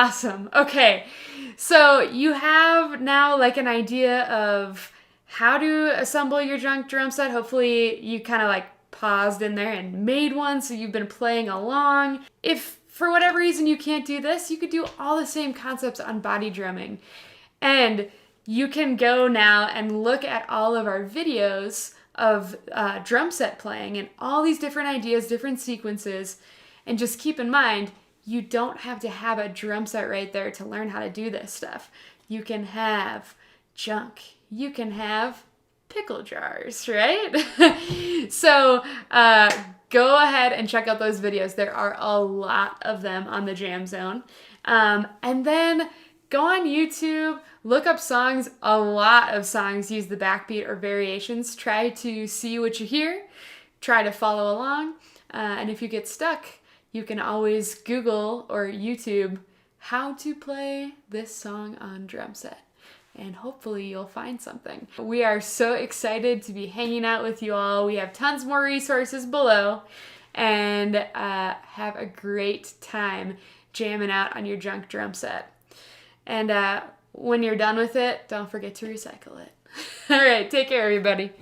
Awesome. Okay. So you have now like an idea of how to assemble your junk drum set. Hopefully you kind of like paused in there and made one, so you've been playing along. If for whatever reason you can't do this, you could do all the same concepts on body drumming. And you can go now and look at all of our videos of drum set playing and all these different ideas, different sequences, and just keep in mind, you don't have to have a drum set right there to learn how to do this stuff. You can have junk. You can have pickle jars, right? So go ahead and check out those videos. There are a lot of them on the Jam Zone. And then go on YouTube, look up songs. A lot of songs use the backbeat or variations. Try to see what you hear. Try to follow along. And if you get stuck, you can always Google or YouTube how to play this song on drum set. And hopefully you'll find something. We are so excited to be hanging out with you all. We have tons more resources below. And have a great time jamming out on your junk drum set. And when you're done with it, don't forget to recycle it. All right, take care, everybody.